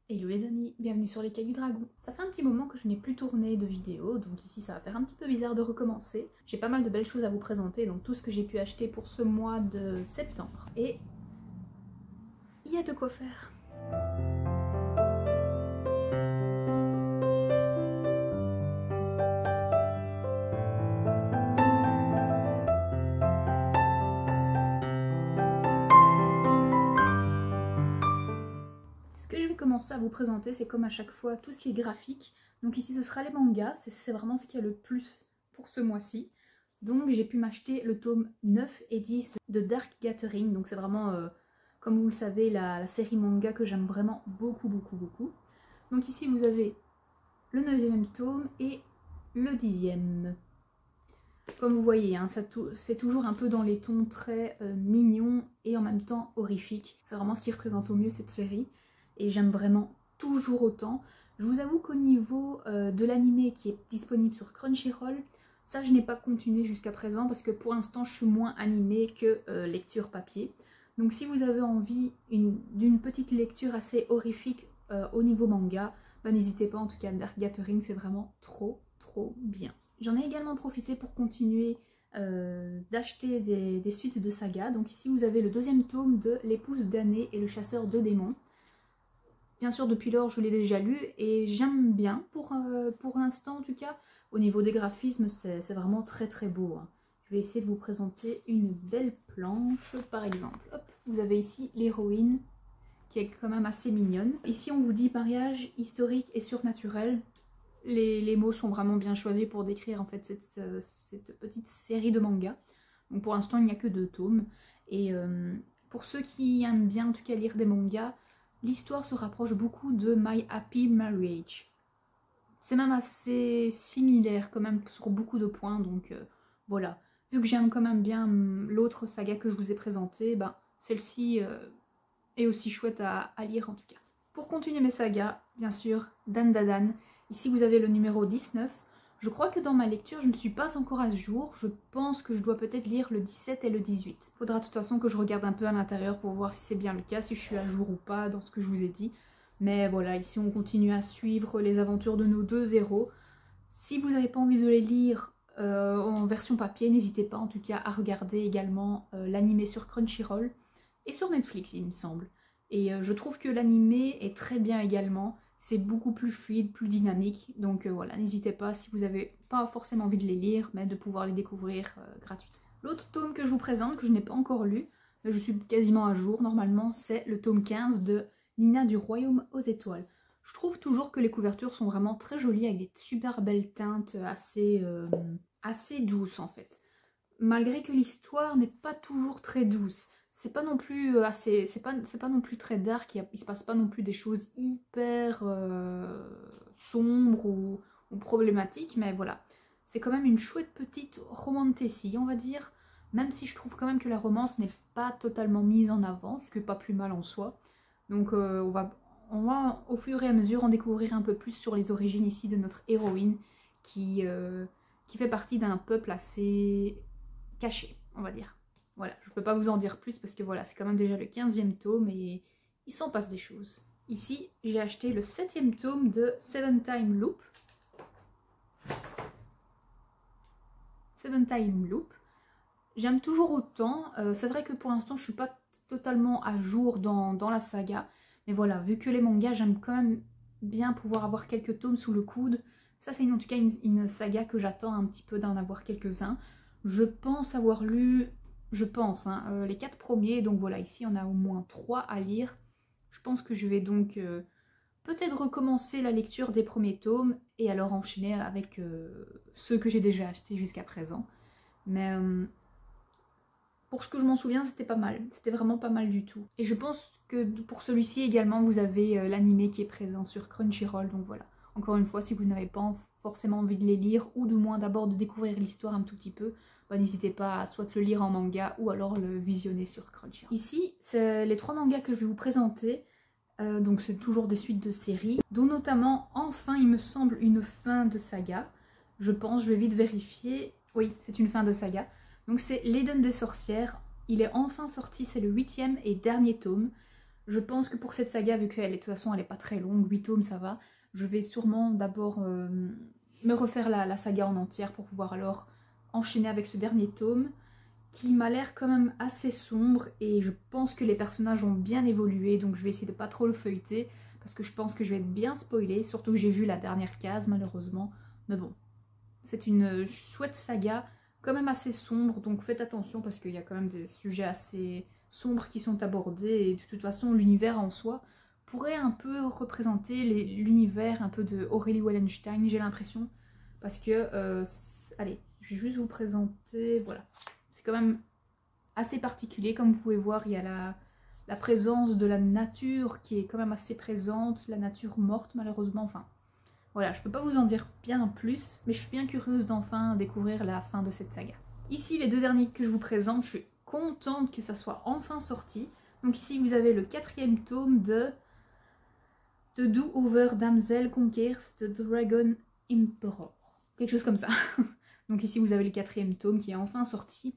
Hello les amis, bienvenue sur les Cailloux Dragons. Ça fait un petit moment que je n'ai plus tourné de vidéo, donc ici ça va faire un petit peu bizarre de recommencer. J'ai pas mal de belles choses à vous présenter, donc tout ce que j'ai pu acheter pour ce mois de septembre. Et il y a de quoi faire. Ce que je vais commencer à vous présenter, c'est comme à chaque fois tout ce qui est graphique. Donc ici ce sera les mangas, c'est vraiment ce qu'il y a le plus pour ce mois-ci. Donc j'ai pu m'acheter le tome 9 et 10 de Dark Gathering. Donc c'est vraiment, comme vous le savez, la série manga que j'aime vraiment beaucoup. Donc ici vous avez le 9e tome et le 10e. Comme vous voyez, hein, c'est toujours un peu dans les tons très mignons et en même temps horrifiques. C'est vraiment ce qui représente au mieux cette série. Et j'aime vraiment toujours autant. Je vous avoue qu'au niveau de l'anime qui est disponible sur Crunchyroll, ça je n'ai pas continué jusqu'à présent parce que pour l'instant je suis moins animée que lecture papier. Donc si vous avez envie d'une petite lecture assez horrifique au niveau manga, bah, n'hésitez pas, en tout cas Dark Gathering c'est vraiment trop bien. J'en ai également profité pour continuer d'acheter des suites de saga. Donc ici vous avez le 2e tome de L'épouse damnée et le chasseur de démons. Bien sûr, depuis lors, je l'ai déjà lu et j'aime bien pour l'instant en tout cas. Au niveau des graphismes, c'est vraiment très beau. Hein. Je vais essayer de vous présenter une belle planche, par exemple. Hop, vous avez ici l'héroïne qui est quand même assez mignonne. Ici, on vous dit mariage historique et surnaturel. Les mots sont vraiment bien choisis pour décrire en fait cette petite série de mangas. Donc pour l'instant, il n'y a que 2 tomes. Et pour ceux qui aiment bien en tout cas lire des mangas, l'histoire se rapproche beaucoup de My Happy Marriage. C'est même assez similaire quand même sur beaucoup de points, donc voilà. Vu que j'aime quand même bien l'autre saga que je vous ai présentée, ben, celle-ci est aussi chouette à lire en tout cas. Pour continuer mes sagas, bien sûr, Dandadan. Ici vous avez le numéro 19. Je crois que dans ma lecture, je ne suis pas encore à ce jour. Je pense que je dois peut-être lire le 17 et le 18. Faudra de toute façon que je regarde un peu à l'intérieur pour voir si c'est bien le cas, si je suis à jour ou pas dans ce que je vous ai dit. Mais voilà, ici on continue à suivre les aventures de nos 2 héros. Si vous n'avez pas envie de les lire en version papier, n'hésitez pas en tout cas à regarder également l'animé sur Crunchyroll et sur Netflix il me semble. Et je trouve que l'animé est très bien également. C'est beaucoup plus fluide, plus dynamique. Donc voilà, n'hésitez pas si vous n'avez pas forcément envie de les lire, mais de pouvoir les découvrir gratuitement. L'autre tome que je vous présente, que je n'ai pas encore lu, mais je suis quasiment à jour normalement, c'est le tome 15 de Nina du Royaume aux Étoiles. Je trouve toujours que les couvertures sont vraiment très jolies avec des super belles teintes assez douces en fait. Malgré que l'histoire n'est pas toujours très douce. C'est pas non plus c'est pas non plus très dark, il se passe pas non plus des choses hyper sombres ou problématiques, mais voilà. C'est quand même une chouette petite romantécie, on va dire, même si je trouve quand même que la romance n'est pas totalement mise en avant, ce qui est pas plus mal en soi. Donc on va au fur et à mesure en découvrir un peu plus sur les origines ici de notre héroïne qui fait partie d'un peuple assez caché, on va dire. Voilà, je peux pas vous en dire plus parce que voilà, c'est quand même déjà le 15e tome et il s'en passe des choses. Ici, j'ai acheté le 7e tome de Seven Time Loop. Seven Time Loop. J'aime toujours autant. C'est vrai que pour l'instant, je suis pas totalement à jour dans la saga. Mais voilà, vu que les mangas, j'aime quand même bien pouvoir avoir quelques tomes sous le coude. Ça, c'est en tout cas une saga que j'attends un petit peu d'en avoir quelques-uns. Je pense avoir lu, les 4 premiers. Donc voilà, ici, on a au moins 3 à lire. Je pense que je vais donc peut-être recommencer la lecture des premiers tomes et alors enchaîner avec ceux que j'ai déjà achetés jusqu'à présent. Mais pour ce que je m'en souviens, c'était pas mal. C'était vraiment pas mal du tout. Et je pense que pour celui-ci également, vous avez l'animé qui est présent sur Crunchyroll. Donc voilà. Encore une fois, si vous n'avez pas forcément envie de les lire, ou du moins d'abord de découvrir l'histoire un tout petit peu, bah, n'hésitez pas à soit le lire en manga ou alors le visionner sur Crunchyroll. Ici, c'est les 3 mangas que je vais vous présenter. Donc c'est toujours des suites de séries, dont notamment, enfin, il me semble, une fin de saga. Je pense, je vais vite vérifier. Oui, c'est une fin de saga. Donc c'est l'Éden des sorcières. Il est enfin sorti, c'est le 8e et dernier tome. Je pense que pour cette saga, vu qu'elle est de toute façon elle est pas très longue, 8 tomes ça va, je vais sûrement d'abord me refaire la saga en entière pour pouvoir alors enchaîner avec ce dernier tome qui m'a l'air quand même assez sombre et je pense que les personnages ont bien évolué, donc je vais essayer de pas trop le feuilleter parce que je pense que je vais être bien spoilée, surtout que j'ai vu la dernière case malheureusement, mais bon, c'est une chouette saga, quand même assez sombre, donc faites attention parce qu'il y a quand même des sujets assez sombres qui sont abordés et de toute façon l'univers en soi pourrait un peu représenter l'univers un peu de Aurélie Wallenstein, j'ai l'impression, parce que, allez, je vais juste vous présenter, voilà, c'est quand même assez particulier, comme vous pouvez voir, il y a la présence de la nature qui est quand même assez présente, la nature morte malheureusement, enfin, voilà, je peux pas vous en dire bien plus, mais je suis bien curieuse d'enfin découvrir la fin de cette saga. Ici, les deux derniers que je vous présente, je suis contente que ça soit enfin sorti. Donc ici, vous avez le 4e tome de Do Over Damsel Conquers the Dragon Emperor. Quelque chose comme ça. Donc ici, vous avez le 4e tome qui est enfin sorti.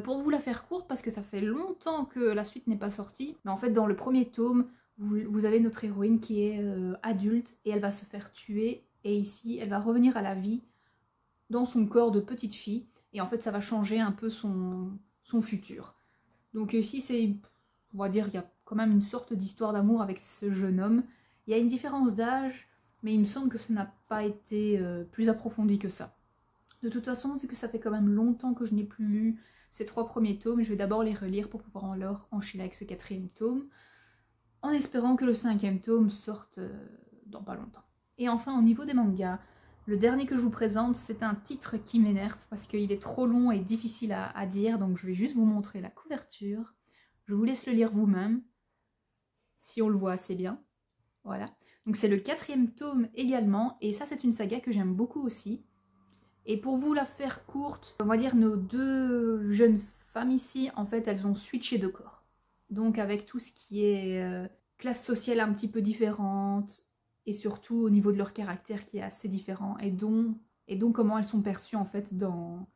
Pour vous la faire courte, parce que ça fait longtemps que la suite n'est pas sortie, mais en fait, dans le premier tome, vous avez notre héroïne qui est adulte et elle va se faire tuer. Et ici, elle va revenir à la vie dans son corps de petite fille. Et en fait, ça va changer un peu son futur. Donc ici, c'est, on va dire, il y a quand même une sorte d'histoire d'amour avec ce jeune homme. Il y a une différence d'âge, mais il me semble que ça n'a pas été plus approfondi que ça. De toute façon, vu que ça fait quand même longtemps que je n'ai plus lu ces 3 premiers tomes, je vais d'abord les relire pour pouvoir alors enchaîner avec ce 4e tome, en espérant que le 5e tome sorte dans pas longtemps. Et enfin, au niveau des mangas, le dernier que je vous présente, c'est un titre qui m'énerve parce qu'il est trop long et difficile à dire, donc je vais juste vous montrer la couverture. Je vous laisse le lire vous-même, si on le voit assez bien. Voilà. Donc c'est le 4e tome également, et ça c'est une saga que j'aime beaucoup aussi. Et pour vous la faire courte, on va dire nos 2 jeunes femmes ici, en fait, elles ont switché de corps. Donc avec tout ce qui est classe sociale un petit peu différente, et surtout au niveau de leur caractère qui est assez différent, et donc comment elles sont perçues en fait dans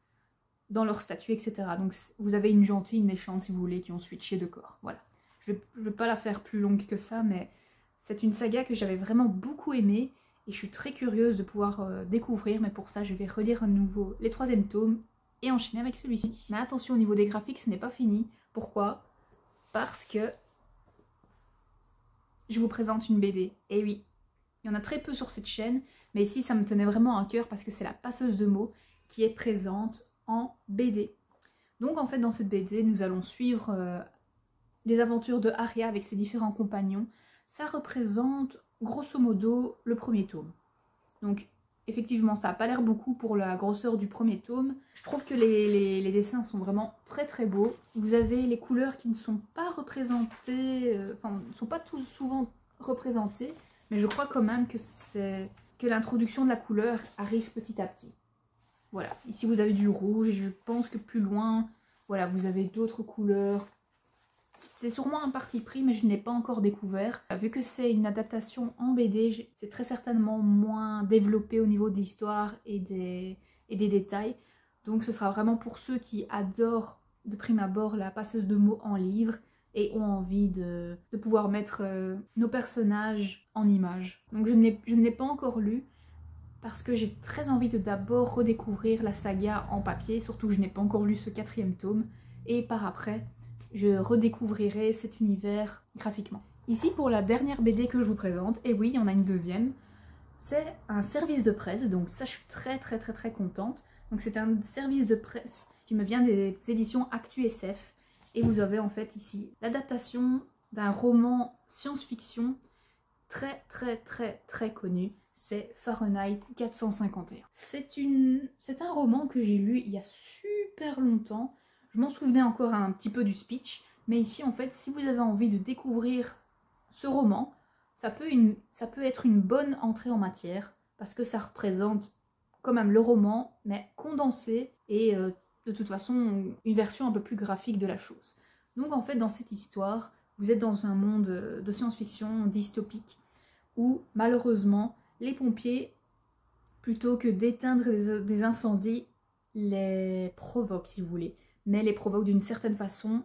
leur statut, etc. Donc vous avez une gentille, une méchante si vous voulez, qui ont switché de corps. Voilà. Je vais pas la faire plus longue que ça, mais c'est une saga que j'avais vraiment beaucoup aimée, et je suis très curieuse de pouvoir découvrir, mais pour ça je vais relire à nouveau les 3e tomes et enchaîner avec celui-ci. Mais attention, au niveau des graphiques, ce n'est pas fini. Pourquoi? Parce que je vous présente une BD. Et oui, il y en a très peu sur cette chaîne, mais ici ça me tenait vraiment à cœur parce que c'est la passeuse de mots qui est présente en BD. Donc en fait dans cette BD, nous allons suivre les aventures de Arya avec ses différents compagnons. Ça représente grosso modo le 1er tome. Donc effectivement ça n'a pas l'air beaucoup pour la grosseur du 1er tome. Je trouve que les dessins sont vraiment très très beaux. Vous avez les couleurs qui ne sont pas représentées, enfin ne sont pas tout souvent représentées, mais je crois quand même que l'introduction de la couleur arrive petit à petit. Voilà, ici vous avez du rouge et je pense que plus loin, voilà, vous avez d'autres couleurs. C'est sûrement un parti pris, mais je ne l'ai pas encore découvert. Vu que c'est une adaptation en BD, c'est très certainement moins développé au niveau de l'histoire et des détails. Donc ce sera vraiment pour ceux qui adorent de prime abord la passeuse de mots en livre et ont envie de pouvoir mettre nos personnages en images. Donc je ne l'ai pas encore lu parce que j'ai très envie de d'abord redécouvrir la saga en papier, surtout que je n'ai pas encore lu ce 4e tome, et par après je redécouvrirai cet univers graphiquement. Ici pour la dernière BD que je vous présente, et oui, il y en a une deuxième, c'est un service de presse, donc ça je suis très contente. Donc c'est un service de presse qui me vient des éditions Actu SF, et vous avez en fait ici l'adaptation d'un roman science-fiction très connu, c'est Fahrenheit 451. C'est un roman que j'ai lu il y a super longtemps. Je m'en souvenais encore un petit peu du speech, mais ici en fait, si vous avez envie de découvrir ce roman, ça peut être une bonne entrée en matière, parce que ça représente quand même le roman, mais condensé, et de toute façon, une version un peu plus graphique de la chose. Donc en fait, dans cette histoire, vous êtes dans un monde de science-fiction dystopique, où malheureusement, les pompiers, plutôt que d'éteindre des incendies, les provoquent si vous voulez, mais les provoquent d'une certaine façon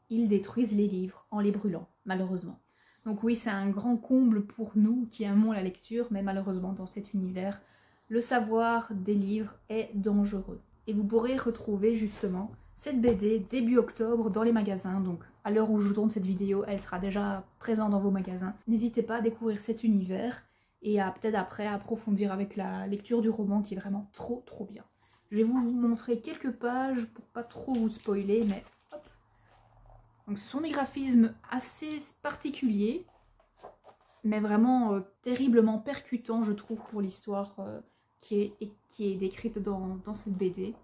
ils détruisent les livres en les brûlant, malheureusement. Donc oui, c'est un grand comble pour nous qui aimons la lecture, mais malheureusement dans cet univers, le savoir des livres est dangereux. Et vous pourrez retrouver justement cette BD début octobre dans les magasins, donc à l'heure où je tourne cette vidéo, elle sera déjà présente dans vos magasins. N'hésitez pas à découvrir cet univers et à peut-être après approfondir avec la lecture du roman qui est vraiment trop bien. Je vais vous montrer quelques pages pour pas trop vous spoiler, mais hop. Donc ce sont des graphismes assez particuliers, mais vraiment terriblement percutants je trouve pour l'histoire qui est décrite dans cette BD.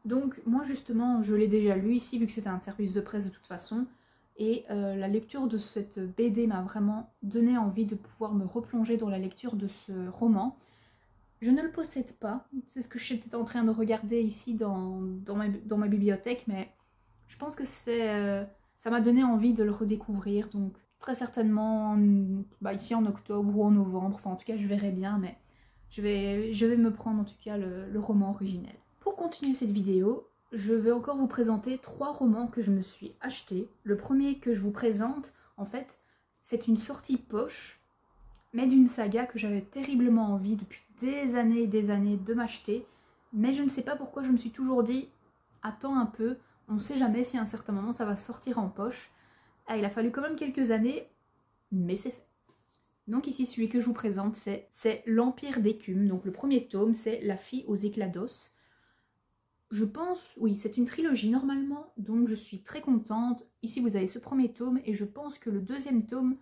Donc moi justement je l'ai déjà lu ici vu que c'était un service de presse de toute façon et la lecture de cette BD m'a vraiment donné envie de pouvoir me replonger dans la lecture de ce roman. Je ne le possède pas, c'est ce que j'étais en train de regarder ici dans ma bibliothèque, mais je pense que ça m'a donné envie de le redécouvrir, donc très certainement ici en octobre ou en novembre, enfin en tout cas je verrai bien, mais je vais me prendre en tout cas le roman originel. Pour continuer cette vidéo, je vais encore vous présenter 3 romans que je me suis achetés. Le premier que je vous présente, en fait, c'est une sortie poche, mais d'une saga que j'avais terriblement envie depuis des années et des années de m'acheter. Mais je ne sais pas pourquoi je me suis toujours dit, attends un peu, on ne sait jamais si à un certain moment ça va sortir en poche. Ah, il a fallu quand même quelques années, mais c'est fait. Donc ici, celui que je vous présente, c'est L'Empire d'écume. Donc le premier tome, c'est La fille aux éclats d'os. Je pense, oui, c'est une trilogie normalement, donc je suis très contente. Ici, vous avez ce premier tome, et je pense que le deuxième tome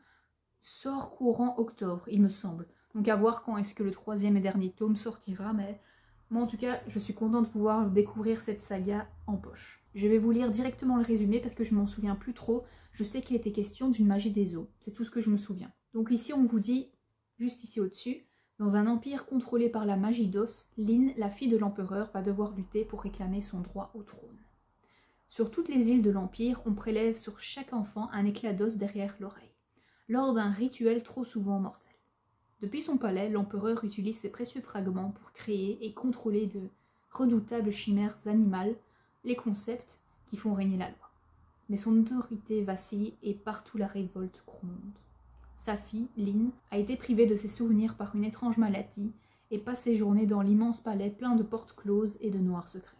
sort courant octobre, il me semble. Donc à voir quand est-ce que le troisième et dernier tome sortira, mais moi en tout cas, je suis contente de pouvoir découvrir cette saga en poche. Je vais vous lire directement le résumé parce que je m'en souviens plus trop. Je sais qu'il était question d'une magie des eaux, c'est tout ce que je me souviens. Donc ici, on vous dit, juste ici au-dessus, dans un empire contrôlé par la magie d'os, Lynn, la fille de l'empereur, va devoir lutter pour réclamer son droit au trône. Sur toutes les îles de l'empire, on prélève sur chaque enfant un éclat d'os derrière l'oreille, lors d'un rituel trop souvent mortel. Depuis son palais, l'empereur utilise ces précieux fragments pour créer et contrôler de redoutables chimères animales, les concepts qui font régner la loi. Mais son autorité vacille et partout la révolte gronde. Sa fille, Lynn, a été privée de ses souvenirs par une étrange maladie et passe ses journées dans l'immense palais plein de portes closes et de noirs secrets.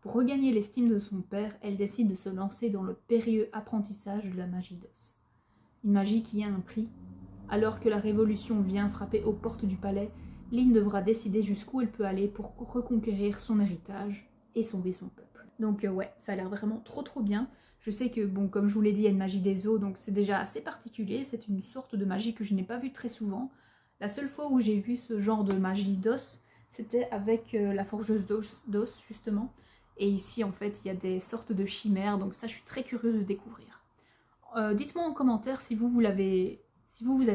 Pour regagner l'estime de son père, elle décide de se lancer dans le périlleux apprentissage de la magie d'os. Une magie qui a un prix. Alors que la révolution vient frapper aux portes du palais, Lynn devra décider jusqu'où elle peut aller pour reconquérir son héritage et sauver son peuple. Donc ouais, ça a l'air vraiment trop bien. Je sais que, bon, comme je vous l'ai dit, il y a une magie des eaux, donc c'est déjà assez particulier. C'est une sorte de magie que je n'ai pas vue très souvent. La seule fois où j'ai vu ce genre de magie d'os, c'était avec la forgeuse d'os, justement. Et ici, en fait, il y a des sortes de chimères, donc ça, je suis très curieuse de découvrir. Dites-moi en commentaire si vous avez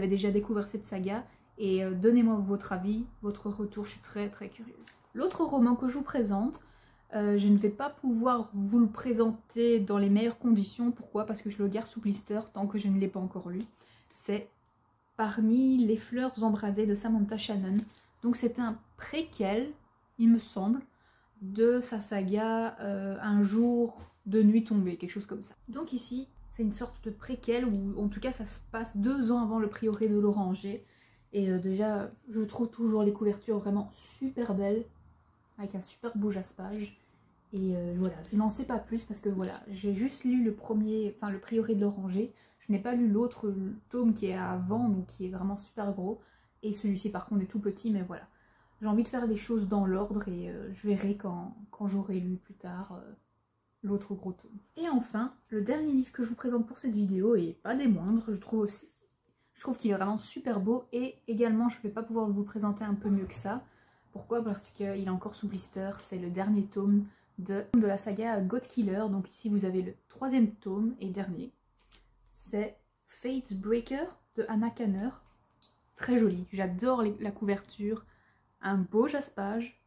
déjà découvert cette saga, et donnez-moi votre avis, votre retour, je suis très curieuse. L'autre roman que je vous présente, je ne vais pas pouvoir vous le présenter dans les meilleures conditions. Pourquoi? Parce que je le garde sous blister tant que je ne l'ai pas encore lu. C'est Parmi les fleurs embrasées de Samantha Shannon. Donc c'est un préquel, il me semble, de sa saga Un jour de nuit tombée, quelque chose comme ça. Donc ici, c'est une sorte de préquel, ou en tout cas ça se passe 2 ans avant le prieuré de l'Oranger. Et déjà, je trouve toujours les couvertures vraiment super belles, avec un super beau jaspage. Et voilà, je n'en sais pas plus parce que voilà, j'ai juste lu le premier, enfin le prieuré de l'Oranger. Je n'ai pas lu l'autre tome qui est avant, donc qui est vraiment super gros. Et celui-ci par contre est tout petit, mais voilà. J'ai envie de faire les choses dans l'ordre et je verrai quand j'aurai lu plus tard l'autre gros tome. Et enfin, le dernier livre que je vous présente pour cette vidéo, et pas des moindres, je trouve qu'il est vraiment super beau. Et également, je ne vais pas pouvoir vous le présenter un peu mieux que ça. Pourquoi? Parce qu'il est encore sous blister, c'est le dernier tome de la saga God Killer. Donc ici vous avez le 3e tome et dernier. C'est Fate's Breaker de Anna Kanner. Très joli, j'adore la couverture, un beau jaspage.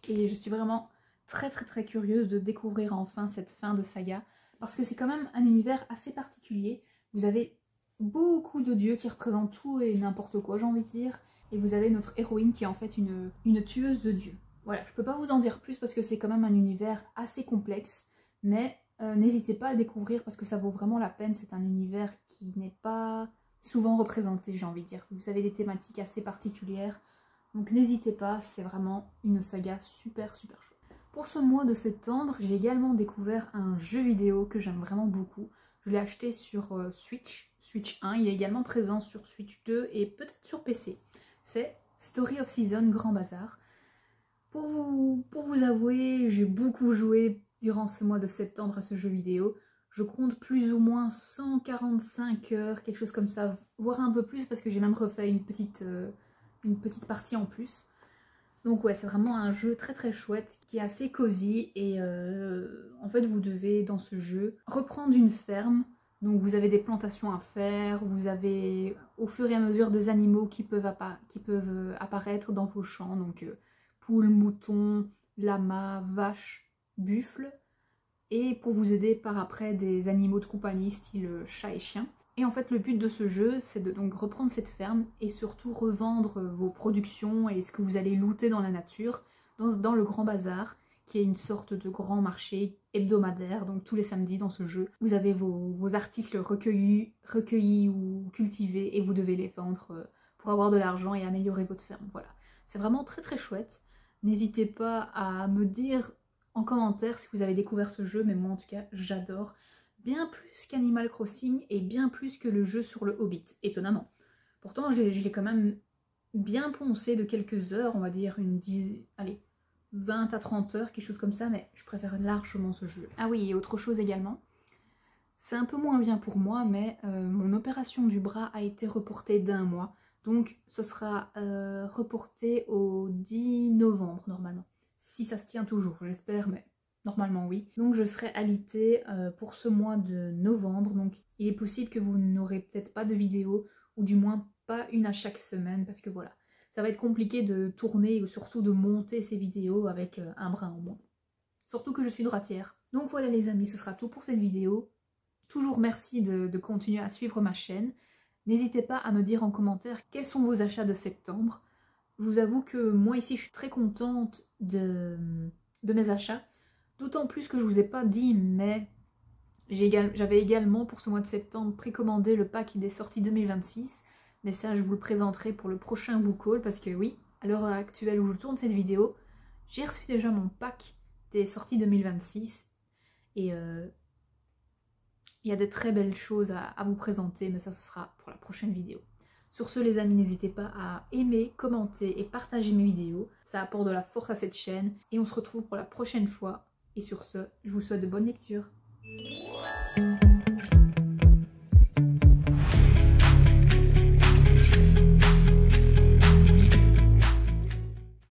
Et je suis vraiment très curieuse de découvrir enfin cette fin de saga. Parce que c'est quand même un univers assez particulier. Vous avez beaucoup de dieux qui représentent tout et n'importe quoi, j'ai envie de dire. Et vous avez notre héroïne qui est en fait une tueuse de dieux. Voilà, je peux pas vous en dire plus parce que c'est quand même un univers assez complexe, mais n'hésitez pas à le découvrir parce que ça vaut vraiment la peine. C'est un univers qui n'est pas souvent représenté, j'ai envie de dire. Vous avez des thématiques assez particulières, donc n'hésitez pas, c'est vraiment une saga super chouette. Pour ce mois de septembre, j'ai également découvert un jeu vidéo que j'aime vraiment beaucoup. Je l'ai acheté sur Switch 1, il est également présent sur Switch 2 et peut-être sur PC. C'est Story of Season Grand Bazar. Pour vous avouer, j'ai beaucoup joué durant ce mois de septembre à ce jeu vidéo. Je compte plus ou moins 145 heures, quelque chose comme ça, voire un peu plus parce que j'ai même refait une petite partie en plus. Donc ouais, c'est vraiment un jeu très chouette qui est assez cosy et en fait vous devez dans ce jeu reprendre une ferme. Donc vous avez des plantations à faire, vous avez au fur et à mesure des animaux qui peuvent apparaître dans vos champs. Donc poules, moutons, lamas, vaches, buffles. Et pour vous aider par après des animaux de compagnie style chat et chien. Et en fait le but de ce jeu c'est de donc reprendre cette ferme et surtout revendre vos productions et ce que vous allez looter dans la nature dans le Grand Bazar qui est une sorte de grand marché hebdomadaire. Donc tous les samedis dans ce jeu vous avez vos articles recueillis ou cultivés et vous devez les vendre pour avoir de l'argent et améliorer votre ferme. Voilà, c'est vraiment très chouette. N'hésitez pas à me dire en commentaire si vous avez découvert ce jeu, mais moi en tout cas j'adore. Bien plus qu'Animal Crossing et bien plus que le jeu sur le Hobbit, étonnamment. Pourtant je l'ai quand même bien poncé de quelques heures, on va dire allez, 20 à 30 heures, quelque chose comme ça, mais je préfère largement ce jeu. Ah oui, et autre chose également, c'est un peu moins bien pour moi, mais mon opération du bras a été reportée d'1 mois, donc ce sera reporté au 10 novembre normalement. Si ça se tient toujours, j'espère, mais normalement oui. Donc je serai alitée pour ce mois de novembre, donc il est possible que vous n'aurez peut-être pas de vidéo, ou du moins pas une à chaque semaine, parce que voilà, ça va être compliqué de tourner ou surtout de monter ces vidéos avec un bras en moins. Surtout que je suis droitière. Donc voilà les amis, ce sera tout pour cette vidéo. Toujours merci de continuer à suivre ma chaîne. N'hésitez pas à me dire en commentaire quels sont vos achats de septembre. Je vous avoue que moi ici je suis très contente de mes achats. D'autant plus que je vous ai pas dit, mais j'avais également pour ce mois de septembre précommandé le pack des sorties 2026. Mais ça je vous le présenterai pour le prochain book haul parce que oui, à l'heure actuelle où je tourne cette vidéo, j'ai reçu déjà mon pack des sorties 2026. Et il y a de très belles choses à vous présenter, mais ça ce sera pour la prochaine vidéo. Sur ce les amis, n'hésitez pas à aimer, commenter et partager mes vidéos. Ça apporte de la force à cette chaîne. Et on se retrouve pour la prochaine fois. Et sur ce, je vous souhaite de bonnes lectures.